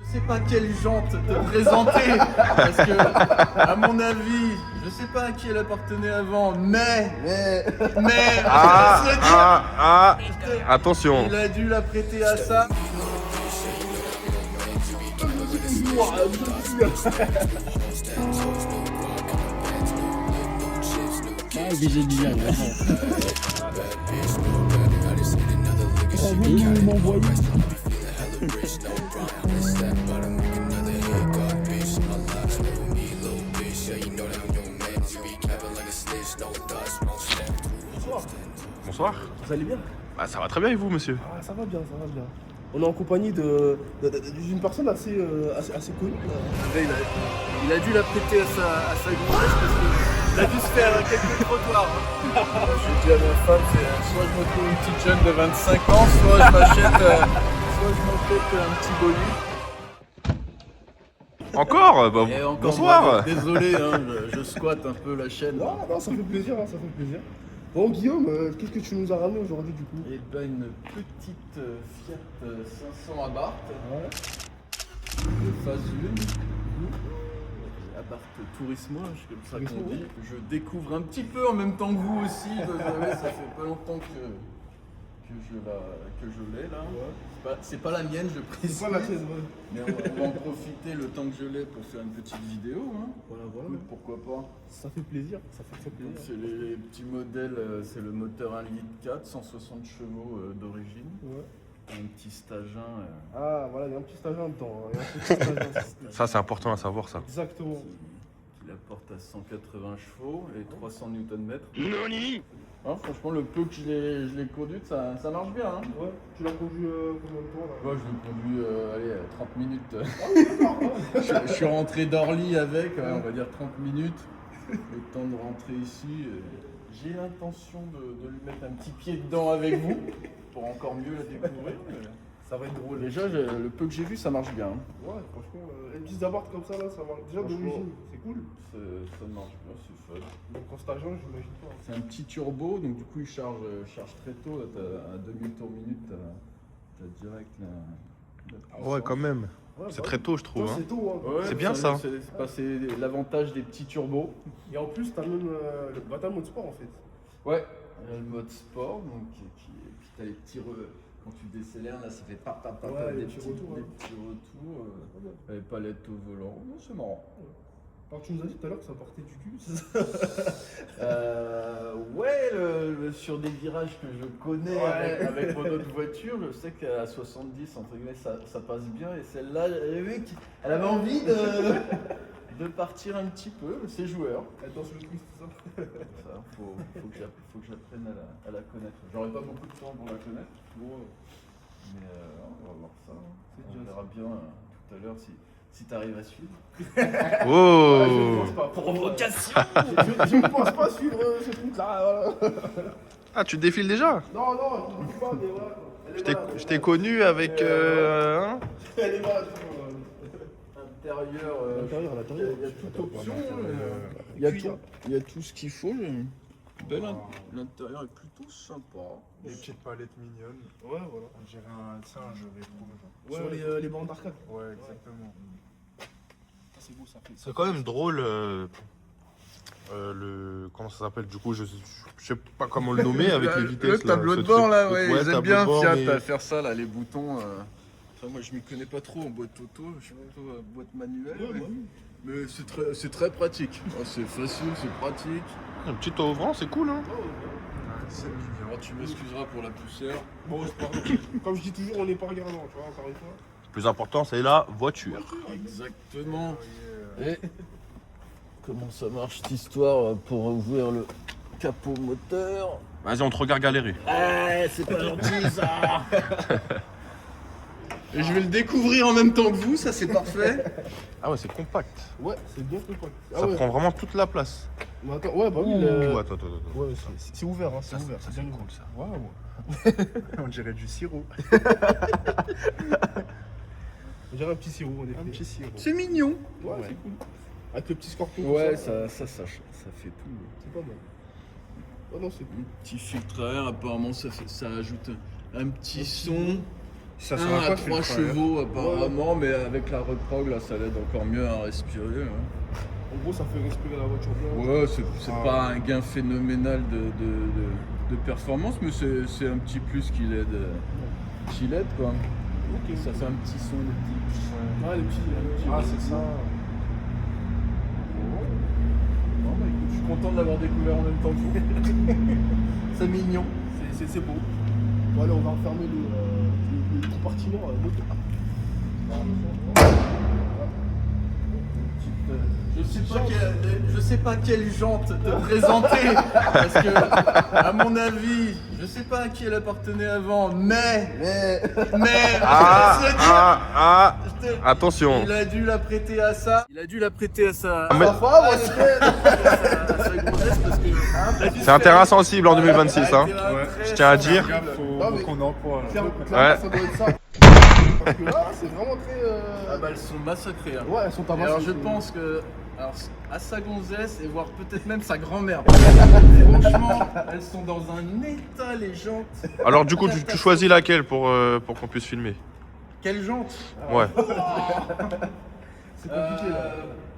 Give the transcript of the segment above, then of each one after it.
Je sais pas quelle jante te présenter, parce que, à mon avis, je sais pas à qui elle appartenait avant, mais, Ah, je vais se le dire, attention. il a dû la prêter à ça. Obligé de dire, Bonsoir. Vous allez bien? Bah, ça va très bien et vous, monsieur? Ah, ça va bien, ça va bien. On est en compagnie d'une personne assez connue. Il a dû la prêter à sa gonzesse parce qu'il a dû se faire quelques trottoirs. J'ai dit à ma femme, soit je me trouve une petite jeune de 25 ans, soit je m'achète un petit bolide. Encore? Bah, Et encore, bonsoir. moi, désolé, hein, je squatte un peu la chaîne. Non, non, ça fait plaisir, hein, ça fait plaisir. Bon, Guillaume, qu'est-ce que tu nous as ramené aujourd'hui du coup? Et ben une petite Fiat 500 Abarth, de phase 1. Abarth Turismo, c'est comme ça qu'on dit. Je découvre un petit peu en même temps que vous aussi. Vous savez, ça fait pas longtemps que je l'ai là. C'est pas la mienne, je précise. C'est pas la tienne, ouais. Mais on va en profiter le temps que je l'ai pour faire une petite vidéo. Hein. Voilà. Écoute, pourquoi pas. Ça fait plaisir, ça fait très plaisir. C'est les petits modèles, c'est le moteur 1,4 litre 160 chevaux d'origine. Ouais. Un petit stagin. Ah, voilà, il y a un petit stagin dedans. Il y a un petit stagin. Ça, c'est important à savoir, ça. Exactement. Qui la porte à 180 chevaux et 300 Nm. Hein, franchement, le peu que je l'ai conduite, ça marche bien. Hein. Ouais, tu l'as conduit combien de temps là? Moi, je l'ai conduit, allez, 30 minutes. Je suis rentré d'Orly avec, ouais, on va dire 30 minutes. Le temps de rentrer ici. J'ai l'intention de lui mettre un petit pied dedans avec vous pour encore mieux la découvrir. Ça va être drôle. Déjà, le peu que j'ai vu, ça marche bien. Ouais, franchement, les petits abards comme ça, là, ça marche. Déjà d'origine, c'est cool. Ça marche bien, c'est fun. Donc en stagin, j'imagine pas. C'est un petit turbo, donc du coup il charge très tôt. Là, à 2000 tours minute, t'as direct la Ouais, quand même. Ouais, C'est bah très oui. tôt, je trouve. Toi, Hein. c'est tôt, hein. Ouais, C'est bien ça. C'est l'avantage des petits turbos. Et en plus, t'as même t'as le mode sport en fait. Ouais, il y a le mode sport, donc, et puis t'as les petits quand tu décélères, là ça fait Ouais, des les petits petits retours, des hein. petits retours, les palettes au volant, ouais, c'est marrant. Alors tu nous as dit tout à l'heure que ça partait du cul, c'est ça? Ouais, sur des virages que je connais Ouais. avec mon autre voiture, je sais qu'à 70, entre guillemets, ça passe bien. Et celle-là, elle avait envie de partir un petit peu, c'est joueur. Elle danse le twist, c'est ça? Ça, faut que j'apprenne à la connaître. J'aurai pas beaucoup de temps pour la connaître, mais on va voir ça. On verra bien tout à l'heure si t'arrives à suivre. Oh. Je pense pas. Provocation. Je ne pense pas suivre ce truc-là. Voilà. Ah, tu défiles déjà? Non, je ne dis pas, mais voilà. Je t'ai connu avec... hein? Elle est malade. L'intérieur, L'intérieur. il y a toute option. Cuir. Il y a tout ce qu'il faut. L'intérieur est plutôt sympa. Des petites palettes mignonnes. Ouais, voilà. On dirait un singe rétro. Sur les bancs d'arcade. Ouais, exactement. C'est beau, ça fait. C'est quand même drôle. Comment ça s'appelle? Du coup, je sais pas comment le nommer avec les vitesses. Le tableau là, de ce bord truc. là, ouais, ils aiment tableau bien de bord, Fiat mais- à faire ça là, les boutons. Moi je m'y connais pas trop en boîte auto, je suis plutôt boîte manuelle. Ouais, Mais c'est très pratique. C'est facile, c'est pratique. Un petit ouvrant, c'est cool, hein? C'est mignon. Alors tu m'excuseras pour la poussière. Bon, c'est pas grave. Comme je dis toujours, on n'est pas regardant, tu vois, encore une fois. Le plus important, c'est la voiture. Exactement. Et comment ça marche cette histoire pour ouvrir le capot moteur? Vas-y, on te regarde galérer. C'est pas gentil ça. Et je vais le découvrir en même temps que vous, ça c'est parfait. Ah ouais, c'est compact. Ouais, c'est bien compact. Ça prend vraiment toute la place. Mais attends, ouais, bah oui, Ouh, attends. Ouais, c'est ouvert, hein, c'est ouvert. Ça, bien c'est ouvert. cool, ça. Waouh. On dirait du sirop. On dirait un petit sirop, en effet. Un petit sirop. C'est mignon. Ouais, c'est cool. Avec le petit scorpion. Ouais, tout ça fait tout. C'est pas mal. Oh non, c'est cool. Un petit filtre à air, apparemment ça ajoute un petit son. Ça 1 sera à quoi 3 chevaux apparemment, mais avec la reprog là ça l'aide encore mieux à respirer. Hein. En gros, ça fait respirer la voiture bien. Ouais, c'est pas un gain phénoménal de performance, mais c'est un petit plus qui l'aide quoi. Ok. Ça fait un petit son, le petit. Ah, les petits. Ah, c'est ça. Non, bah, écoute, je suis content de l'avoir découvert en même temps que vous. C'est mignon. C'est beau. Bon, allez, on va refermer le compartiment moto. Je sais pas quelle jante te présenter, parce que, à mon avis, je sais pas à qui elle appartenait avant, mais, Attention. il a dû la prêter à ça. Il a dû la prêter à sa. mais- à sa grossesse, parce que. C'est un terrain sensible en 2026, hein. Ouais. Je tiens à dire. Non, mais- Faut qu'on emploie. Clairement, Ouais. ça doit être ça. Parce que là, c'est vraiment très. Ah bah elles sont massacrées. Hein. Ouais, elles sont Et tabassées. alors je pense que à sa gonzesse et voire peut-être même sa grand-mère. Franchement, elles sont dans un état les jantes. Alors du coup, tu choisis laquelle pour qu'on puisse filmer? Quelle jante? Ouais. C'est compliqué là.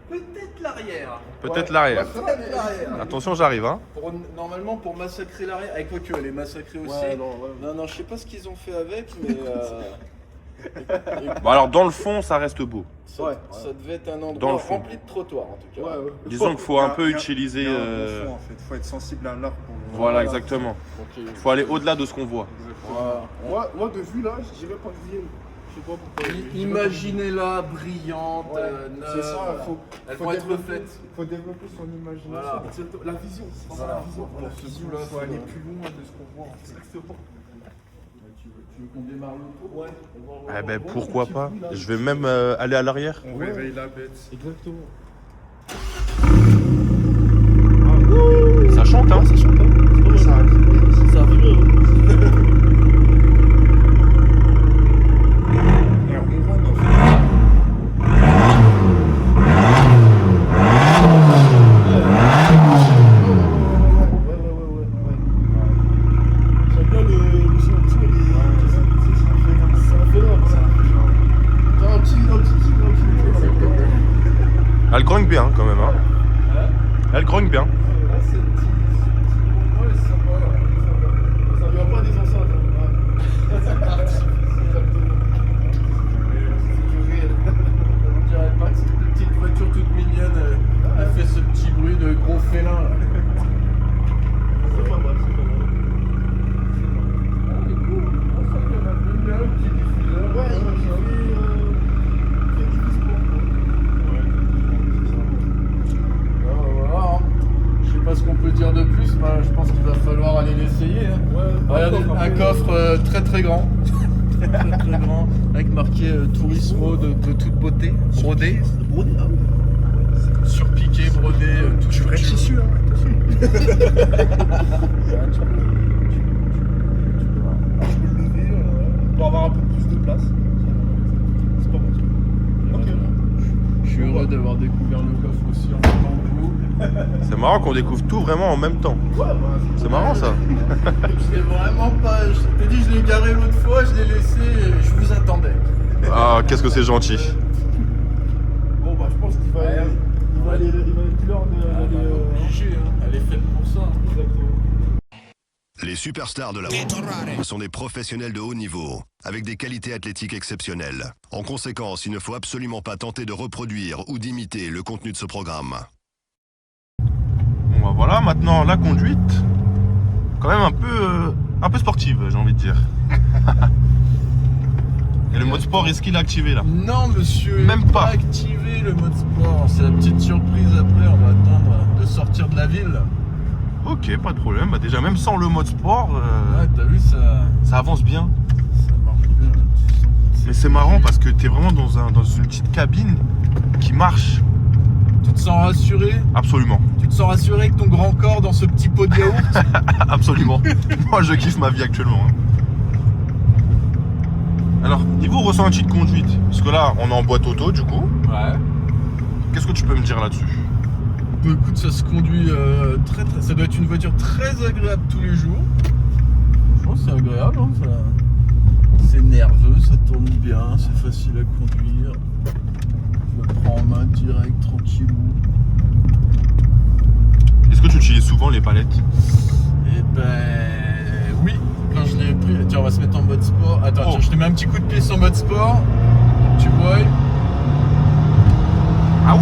Peut-être l'arrière. Peut-être l'arrière. Peut-être l'arrière. Attention, j'arrive, hein. Normalement pour massacrer l'arrière, avec quoi que elle est massacrée aussi. Ouais, non, ouais. Non, je sais pas ce qu'ils ont fait avec, mais Bon alors dans le fond, ça reste beau. ça, Ouais. ça devait être un Dans endroit le fond. rempli de trottoirs en tout cas. Ouais, ouais. Disons qu'il faut un peu Il y a- utiliser. il y a un bon fond, en fait. Faut être sensible à l'art pour. Voilà, exactement. Ok. Il faut aller au-delà de ce qu'on voit. Voilà. Moi, de vue là, je dirais pas que vienne. Je sais pas pourquoi. Imaginez-la brillante, Ouais, neuve. c'est ça, Elles faut vont être développer- refaites. Faut développer son imagination. Voilà. La vision, c'est ça, Voilà. la vision. Pour ce Il coup-là, faut aller plus loin de ce qu'on voit. En fait. Exactement. Tu veux qu'on démarre le tour? Ouais. Eh ben pourquoi pas. Je vais même aller à l'arrière. On réveille la bête. Exactement. Ça chante, hein. Ça chante, hein. Ça arrive. Ça a vibré, hein. Et on ronronne, en fait. J'aime bien le son petit, c'est un phénomène. T'as un petit Elle grogne bien quand même, hein. Elle grogne bien. Ça vient pas des enceintes. C'est parti. Exactement. C'est du réel. On dirait pas que c'est une petite voiture toute mignonne. Elle fait ce petit bruit de gros félin. Là. C'est pas mal, c'est pas mal. Ah, il est cool. Ah, ça, il y en a même bien un petit diffuseur. Ouais, il fait du sport. Voilà, hein. Je sais pas ce qu'on peut dire de plus, bah, je pense qu'il va falloir aller l'essayer. Hein. Ouais, Regardez, un coffre très très grand. très grand, avec marqué Turismo de toute beauté, brodé. Brodé, ah oui. Surpiqué, brodé, tout Du vrai tissu, hein. Je peux le lever pour avoir un peu plus de place. C'est pas bon. Ok. Je suis heureux d'avoir découvert le coffre aussi en même temps que vous. C'est marrant qu'on découvre tout vraiment en même temps. Ouais, bah, C'est marrant ça. Je l'ai vraiment pas. Je t'ai dit, je l'ai garé l'autre fois, je l'ai laissé, je vous attendais. Ah, qu'est-ce que c'est gentil. bon, bah, je pense qu'il va aller. Il va être l'heure d'aller. Obligé, hein. Elle est faite pour ça. Exactement. Les superstars de la route sont des professionnels de haut niveau, avec des qualités athlétiques exceptionnelles. En conséquence, il ne faut absolument pas tenter de reproduire ou d'imiter le contenu de ce programme. Bon bah voilà, maintenant la conduite, quand même un peu sportive, j'ai envie de dire. Et le mode sport, est-ce qu'il est activé là? Non, monsieur, Même il est pas. activé le mode sport. C'est la petite surprise après. On va attendre de sortir de la ville. Ok, pas de problème. Bah déjà, même sans le mode sport, Ouais, t'as vu, ça avance bien. ça marche bien. Mais c'est marrant parce que t'es vraiment dans une petite cabine qui marche. Tu te sens rassuré? Absolument. Tu te sens rassuré avec ton grand corps dans ce petit pot de yaourt? Absolument. Moi, je kiffe ma vie actuellement. hein. Alors, niveau ressenti de conduite, parce que là, on est en boîte auto du coup. Ouais. Qu'est-ce que tu peux me dire là-dessus? Bah, écoute, ça se conduit très. Ça doit être une voiture très agréable tous les jours. Je pense que c'est agréable. Hein, C'est nerveux, ça tourne bien, c'est facile à conduire. Je le prends en main direct, tranquillou. Est-ce que tu utilises souvent les palettes? Et ben oui, quand je l'ai pris. Tiens, on va se mettre en mode sport. Attends, Oh. tiens, je te mets un petit coup de pied sur mode sport. Tu vois. Ah ouais!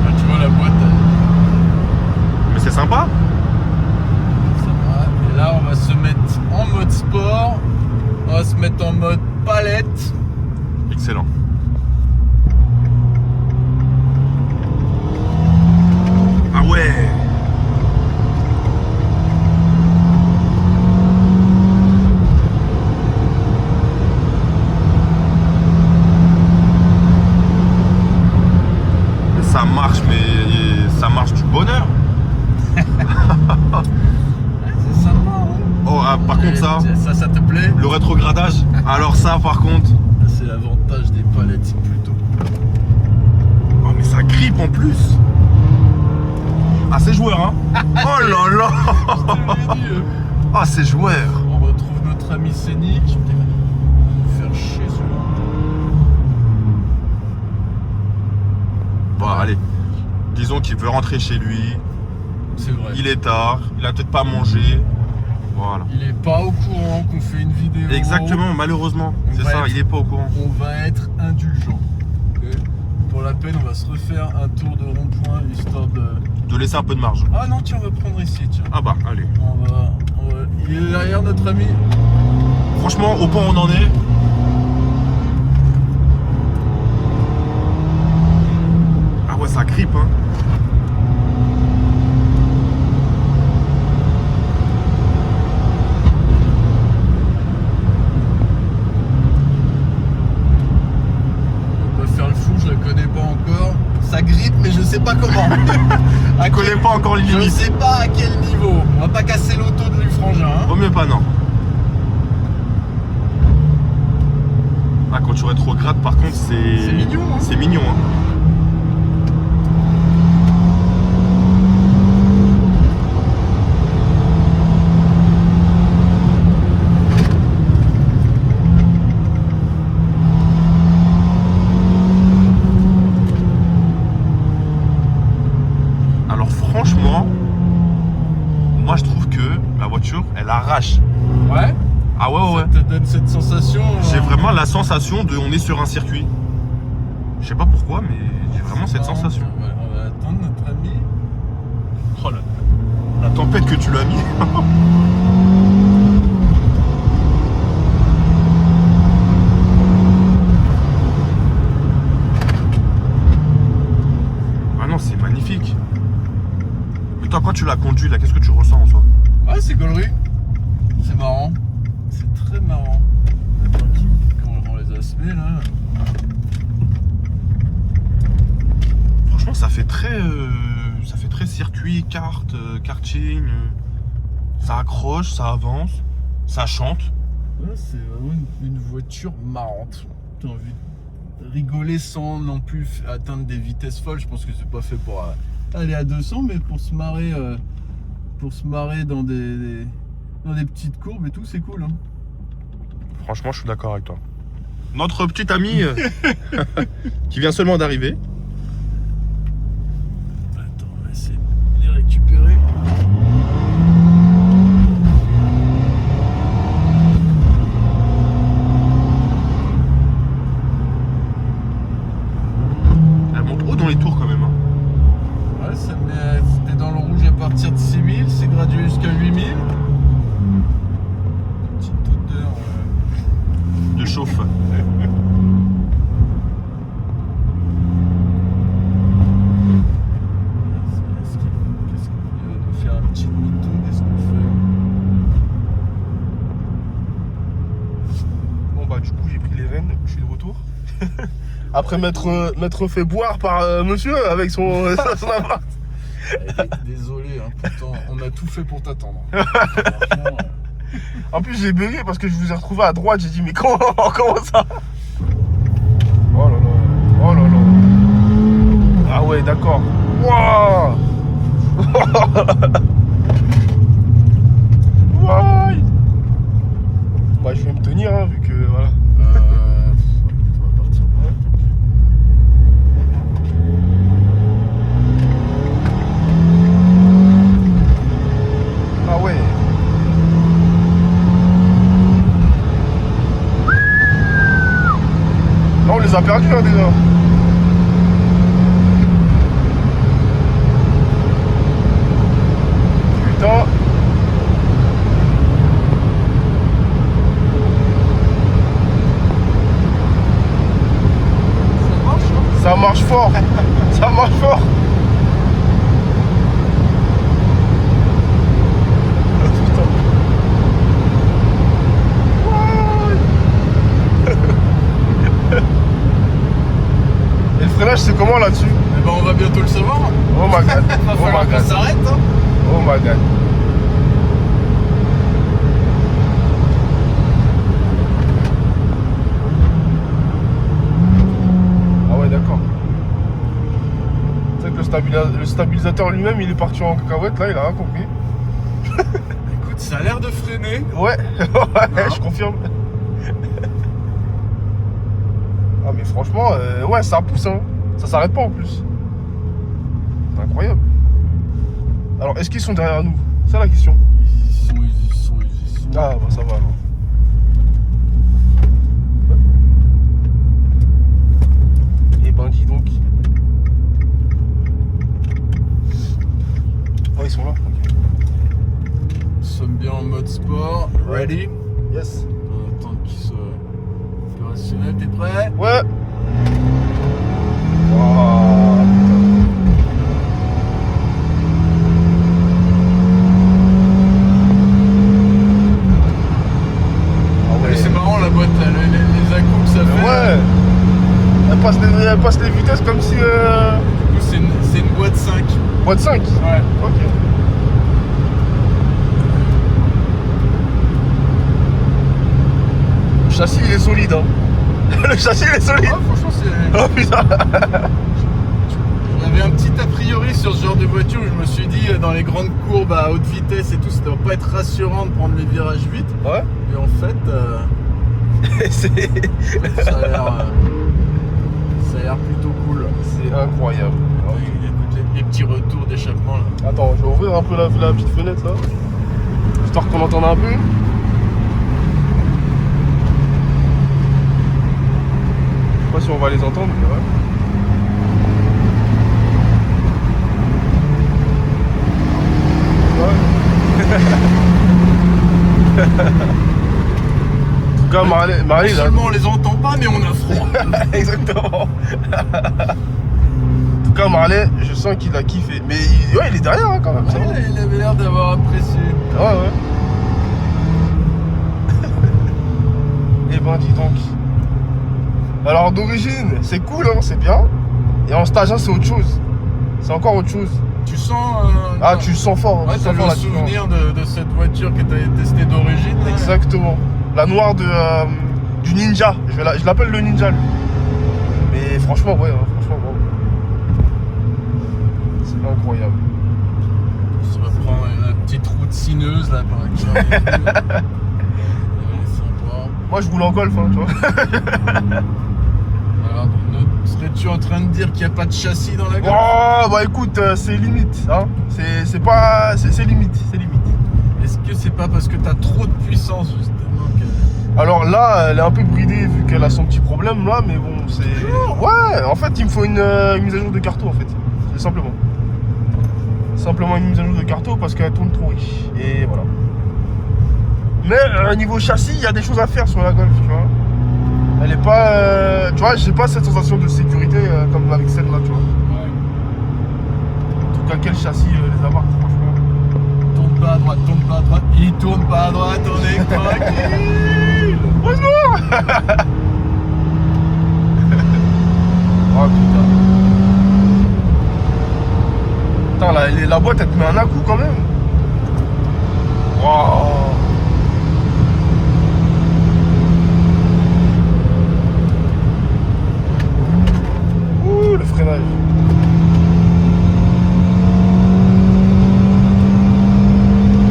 Ah, tu vois la boîte. Mais c'est sympa. Ça va. Et là, on va se mettre en mode sport. On va se mettre en mode palette. Excellent. Ah ouais! Ça marche, mais ça marche du bonheur. C'est sympa, hein. Oh, ah, par contre, Ça te plaît? le rétrogradage, alors ça, par contre. C'est l'avantage des palettes, c'est plutôt cool. Oh, mais ça grippe en plus. Ah, c'est joueur, hein. Oh là là. Ah, c'est joueur. On retrouve notre ami Scénic. Putain, il va nous faire chier celui-là. Bon, allez. Disons qu'il veut rentrer chez lui. C'est vrai. Il est tard. Il a peut-être pas mangé. Voilà. Il est pas au courant qu'on fait une vidéo. Exactement, malheureusement. C'est Ouais. ça, il est pas au courant. On va être indulgent. Ok. Pour la peine, on va se refaire un tour de rond-point histoire de. De laisser un peu de marge. Ah non, tiens, on va prendre ici, tiens. Ah bah, allez. On va. Il est derrière notre ami. Franchement, au point où on en est. Ah ouais, ça grippe, hein. On va pas faire le fou, je la connais pas encore. Ça grippe, mais je sais pas comment. Je connais pas encore les Je limites. sais pas à quel niveau. On va pas casser l'auto de Lufrangin. Hein. Vaut mieux pas, non. Ah, quand tu rétrogrades, par contre, c'est. C'est mignon, hein. C'est mignon, hein. Alors, franchement, moi je trouve que la voiture, elle arrache. Ouais. Ah ouais, ouais. Ça te donne cette sensation. J'ai vraiment la sensation de on est sur un circuit. Je sais pas pourquoi, mais j'ai vraiment cette marrant. sensation. On va attendre notre ami. Oh la tempête que tu l'as mis. Ah non, c'est magnifique. Mais toi, quand tu l'as conduit, là, qu'est-ce que tu ressens en soi? Ouais, c'est gaulerie. C'est marrant. C'est très marrant. Attends, on les a semés là. Franchement, ça fait très circuit, kart, karting. Ça accroche, ça avance, ça chante. Ouais, c'est vraiment une voiture marrante. T'as envie de rigoler sans non plus atteindre des vitesses folles. Je pense que c'est pas fait pour aller à 200, mais pour se marrer dans des petites courbes et tout, c'est cool. Hein. Franchement, je suis d'accord avec toi. Notre petit ami qui vient seulement d'arriver. Attends, on va essayer de les récupérer. Elle monte haut dans les tours quand même. Hein. Ouais, ça met. C'était dans le rouge à partir de 6000, c'est gradué jusqu'à 8000. Petite odeur. De chauffe. Qu'est-ce qu'on va nous faire un petit demi-tour? Qu'est-ce qu'on fait? Bon bah du coup j'ai pris les rênes, je suis de retour. Après m'être fait boire par monsieur avec son appart. Désolé, hein, pourtant on a tout fait pour t'attendre. Franchement, En plus j'ai bugué parce que je vous ai retrouvé à droite, j'ai dit mais comment ça? Oh là là, oh là là. Ah ouais d'accord. Wow. Bah, je vais me tenir, hein, vu que voilà. On va partir. Ah ouais. Là, on les a perdus, hein, déjà. Putain. Ça marche fort. Ça marche fort. Ah, putain. Et le freinage, c'est comment là-dessus? Eh ben, on va bientôt le savoir. Oh my god. Va Oh falloir my qu'on god. s'arrête. Hein. Oh my god. Ah ouais, d'accord. Tu sais que le stabilisateur lui-même, il est parti en cacahuète, là, il a rien compris. Écoute, ça a l'air de freiner. Ouais, ouais, je confirme. Ah mais franchement, ouais, ça pousse, hein. Ça s'arrête pas en plus. C'est incroyable. Alors, est-ce qu'ils sont derrière nous? C'est la question. Ils sont. Ah bah ça va alors. Eh ben dis donc. Oh ils sont là, ok. Nous sommes bien en mode sport. Ready? Yes. On attend qu'il soit opérationnel. T'es prêt? Ouais. Waouh, Mais c'est marrant la boîte, là, les à-coups que ça fait. ouais. Elle passe les vitesses comme si... Du coup, c'est une boîte 5. Boîte 5. Ouais. Ok. Le châssis il est solide, hein. Le châssis il est solide. Ah, franchement, c'est. Oh putain. J'avais un petit a priori sur ce genre de voiture. Je me suis dit, dans les grandes courbes à haute vitesse et tout, ça doit pas être rassurant de prendre les virages vite. Ouais. Et en fait, C'est ça a l'air plutôt cool. incroyable. Écoute les petits retours d'échappement là. Attends, je vais ouvrir un peu la petite fenêtre là. Histoire qu'on entende un peu. Je sais pas si on va les entendre, mais ouais. En tout cas, Marley Non là. seulement on les entend pas, mais on a froid. Exactement. En tout cas, Marley, je sens qu'il a kiffé. Mais ouais, il est derrière hein, quand même. Ça va. Ouais, il avait l'air d'avoir apprécié. Ouais, ouais. Eh ben, dis donc. Alors, d'origine, c'est cool, hein, c'est bien. Et en stage 1, c'est autre chose. C'est encore autre chose. Tu sens. Ah, tu le sens fort. Ouais, tu t'as sens fort le la différence. souvenir de cette voiture que t'avais testée d'origine. là. Exactement. La noire du Ninja. Je l'appelle le Ninja, lui. Mais franchement, ouais, hein, franchement, bon. C'est incroyable. Ça va prendre une petite route sinueuse là par exemple. Ouais, sympa. Moi, je roule en golf, hein, tu vois. Alors, serais-tu en train de dire qu'il n'y a pas de châssis dans la Golf? Oh, bah écoute, c'est limite, hein. C'est pas... C'est limite, c'est limite. Est-ce que c'est pas parce que t'as trop de puissance justement que... Alors là, elle est un peu bridée vu qu'elle a son petit problème là, mais bon, c'est... Ouais, en fait, il me faut une mise à jour de carto, en fait. C'est simplement. Simplement une mise à jour de carto parce qu'elle tourne trop riche. Et voilà. Mais niveau châssis, il y a des choses à faire sur la Golf, tu vois. Elle est pas... tu vois, j'ai pas cette sensation de sécurité comme avec celle-là, tu vois. Ouais. En tout cas, quel châssis les avoir, franchement. Tourne pas à droite, tourne pas à droite. Il tourne pas à droite, on est tranquille. Bonjour. Oh putain. Putain, la boîte, elle te met un à-coup quand même. Wow. Ouh, le freinage.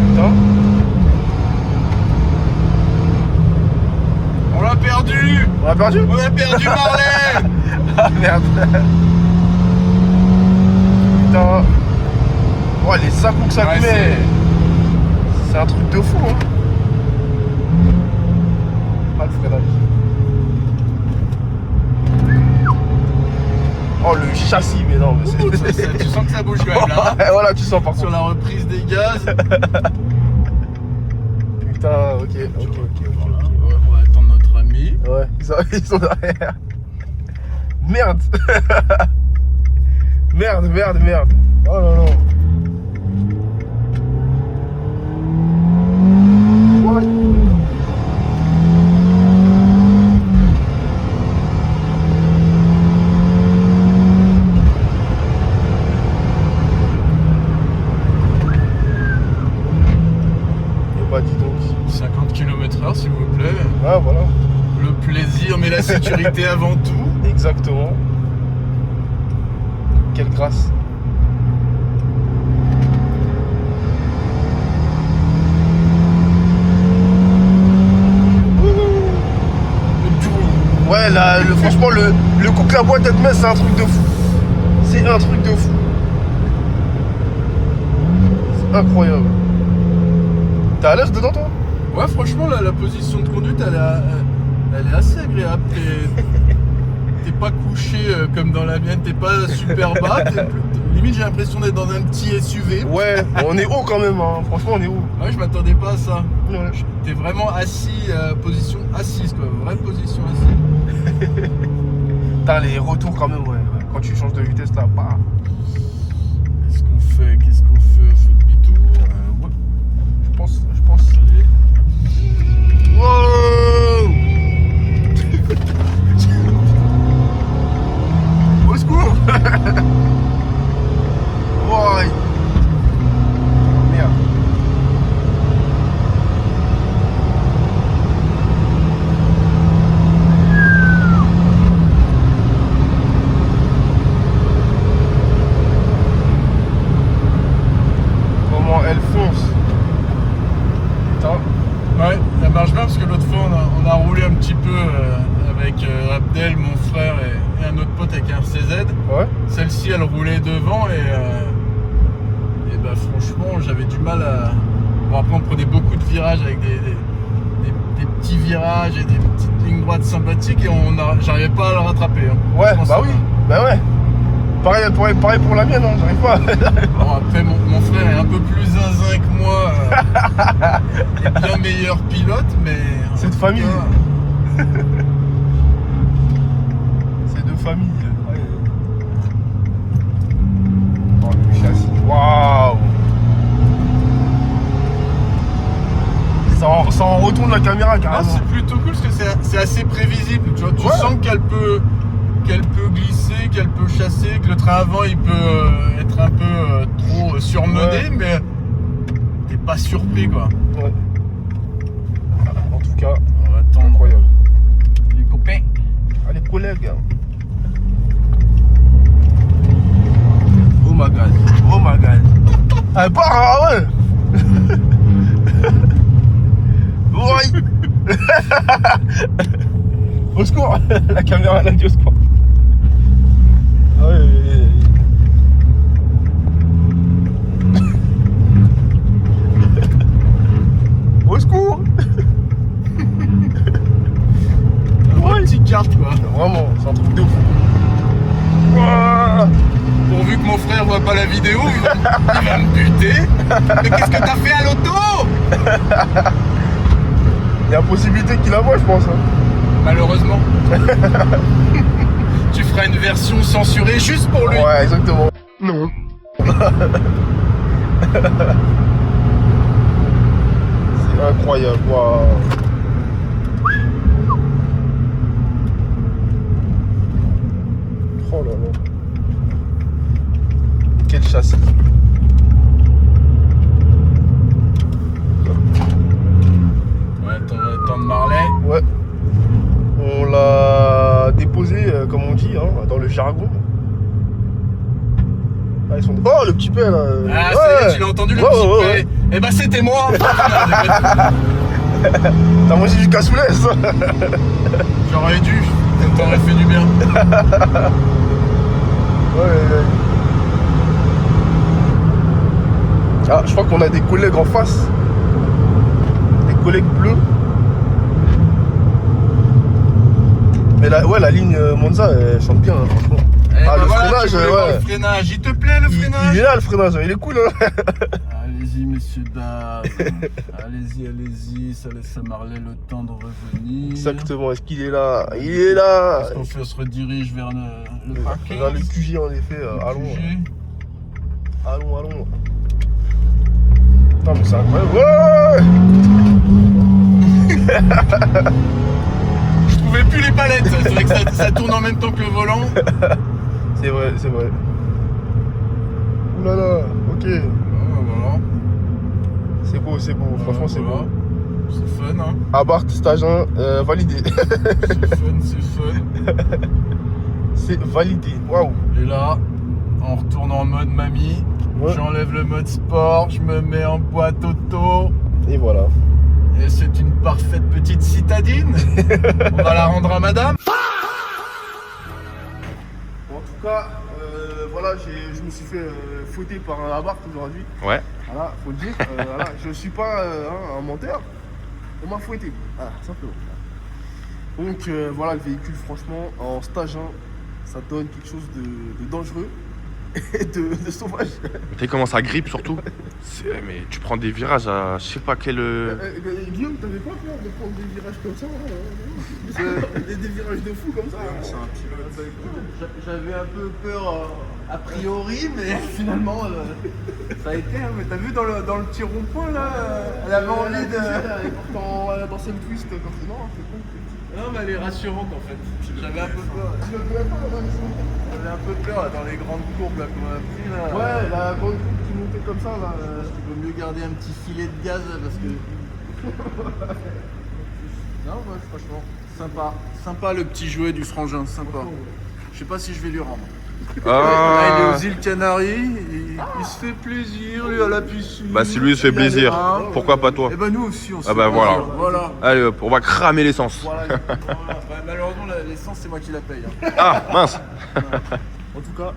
Putain. On a perdu? On a perdu Marley. Ah merde. Putain. Oh les à-coups que ça lui met. C'est un truc de fou hein. Ah le freinage. Oh le châssis mais non mais c'est... Tu sens que ça bouge quand même là. Ouais, voilà tu sens par Sur contre. la reprise des gaz. Putain ok. Ouais, on va attendre notre ami. Ouais ils sont derrière. Merde. Merde. Oh là là. What? Et bah dis donc. 50 km/h s'il vous plaît. Ah voilà. Le plaisir mais la sécurité avant tout. Exactement. Quelle grâce. Ouais, là, franchement, le coup que la boîte elle te met, c'est un truc de fou. C'est un truc de fou. C'est incroyable. T'es à l'aise dedans, toi? Ouais, franchement, la position de conduite, elle est assez agréable. T'es pas couché comme dans la mienne, t'es pas super bas. Limite, j'ai l'impression d'être dans un petit SUV. Ouais, on est haut quand même, hein. Franchement, on est haut. Ouais, je m'attendais pas à ça. Ouais. T'es vraiment assis, position assise, quoi. Vraie position assise. Putain, les retours quand même, ouais. Quand tu changes de vitesse, là, bah. Qu'est-ce qu'on fait? On fait demi-tour? Ouais. Je pense. Allez. Wow. Au secours. Ouais. Merde. Comment elle fonce. Putain. Ouais, elle marche bien parce que l'autre fois on a roulé un petit peu avec Abdel, mon frère et un autre pote avec un RCZ. Ouais. Celle-ci elle roulait devant et bah franchement j'avais du mal à... Bon après on prenait beaucoup de virages avec des petits virages et des petites lignes droites sympathiques et j'arrivais pas à le rattraper. Hein. Ouais, Franchement, bah ça oui. va. Bah ouais. Pareil pour la mienne, hein. J'arrive pas. Bon, après mon frère est un peu plus zinzin que moi, et bien meilleur pilote mais... en C'est de tout famille. cas, C'est de famille. Ouais. Oh le châssis. Waouh. Ça en retourne la caméra Ah, carrément. c'est plutôt cool parce que c'est assez prévisible. Tu vois, tu Ouais. sens qu'elle peut glisser, qu'elle peut chasser, que le train avant il peut être un peu trop surmené, Ouais. mais t'es pas surpris quoi. Ouais. En tout cas, On va attendre incroyable. les copains. Allez collègues. Oh my god. Elle part, ah ouais. Ouais. Au secours. La caméra elle a dit au secours. Ouais. Au secours. Ouais, petite carte quoi. Vraiment, c'est un truc de fou. Ouah. Pourvu que mon frère voit pas la vidéo, il va me buter. Mais qu'est-ce que t'as fait à l'auto? Il y a possibilité qu'il la voit, je pense. Hein. Malheureusement. Tu feras une version censurée juste pour lui. Ouais, exactement. Non. C'est incroyable. Waouh. Oh là là. Quel châssis. Ouais, attends de Marley. Ouais. On l'a déposé, comme on dit, hein, dans le jargon. Ah, ils sont... Oh, le petit père là. Ah, Ouais. ça y est, tu l'as entendu le Ouais, petit ouais, P. ouais. Eh ben c'était moi. T'as mangé du cassoulet, ça? J'aurais dû, ça t'aurait fait du bien. Ouais. Ah, je crois qu'on a des collègues en face. Des collègues bleus. Mais la ligne Monza, elle chante bien, hein, franchement. Le freinage, ouais. Le freinage, il te plaît le freinage? Il est là, le freinage, il est cool, hein. Allez-y, messieurs, dames. Allez-y, ça laisse à Marley le temps de revenir. Exactement, est-ce qu'il est là? Il est là. Est-ce qu'on se redirige vers le parking? Vers le QG, en effet, allons. QG. Allons. Non mais c'est incroyable. Ouais. Je trouvais plus les palettes. C'est vrai que ça tourne en même temps que le volant. C'est vrai. Oulala, ok. Voilà. C'est beau. Franchement, c'est beau. C'est fun, hein. Abarth, stage 1, validé. C'est fun. C'est validé. Waouh. Et là, on retourne en mode mamie. Ouais. J'enlève le mode sport, je me mets en boîte auto. Et voilà. Et c'est une parfaite petite citadine. On va la rendre à madame. En tout cas, voilà, je me suis fait fouetter par un Abarth aujourd'hui. Ouais. Voilà, faut le dire. Voilà, je suis pas un menteur. On m'a fouetté. Voilà, simplement. Donc voilà, le véhicule, franchement, en stage 1, ça donne quelque chose de dangereux et de sauvage. Tu sais comment ça grippe surtout? Mais tu prends des virages à je sais pas quel. Guillaume, t'avais pas peur de prendre des virages comme ça? Des virages de fou comme ça? C'est un pilote. J'avais un peu peur a priori, mais finalement ça a été. Hein, mais t'as vu dans le petit rond-point là, elle avait envie de. Dans cette twist comme ça. Non, c'est con. Non, mais elle est rassurante en fait. J'avais un peu peur. J'avais un peu peur là, dans les grandes courbes là qu'on a pris là. Ouais, la grande coupe qui montait comme ça là. Il vaut mieux garder un petit filet de gaz là, parce que. Non, ouais, franchement, sympa le petit jouet du frangin, sympa. Je sais pas si je vais lui rendre. Là, il est aux îles Canaries, il se fait plaisir, lui à la piscine. Bah si lui il se fait plaisir, pourquoi pas toi? Et bah nous aussi on se Ah fait bah plaisir. voilà. Allez hop, on va cramer l'essence. Voilà. Bah, malheureusement l'essence c'est moi qui la paye. Hein. Ah mince. En tout cas,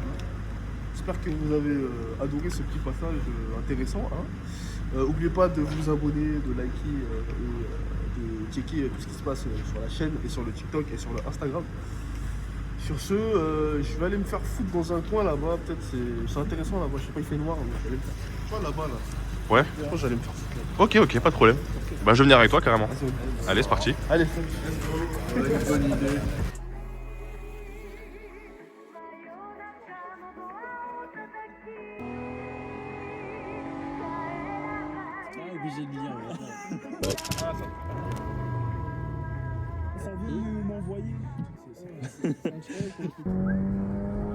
j'espère que vous avez adoré ce petit passage intéressant. Hein. N'oubliez pas de vous abonner, de liker et de checker tout ce qui se passe sur la chaîne et sur le TikTok et sur le Instagram. Sur ce, je vais aller me faire foutre dans un coin là-bas. Peut-être c'est intéressant là-bas. Je sais pas, il fait noir, mais je vais aller me faire. Tu vois là-bas là. Ouais. Je pense que j'allais me faire foutre là. Ok, pas de problème. Bah je vais venir avec toi carrément. Allez, c'est parti. Allez. Bonne idée. Obligé de lire. Ça veut m'envoyer. C'est incroyable.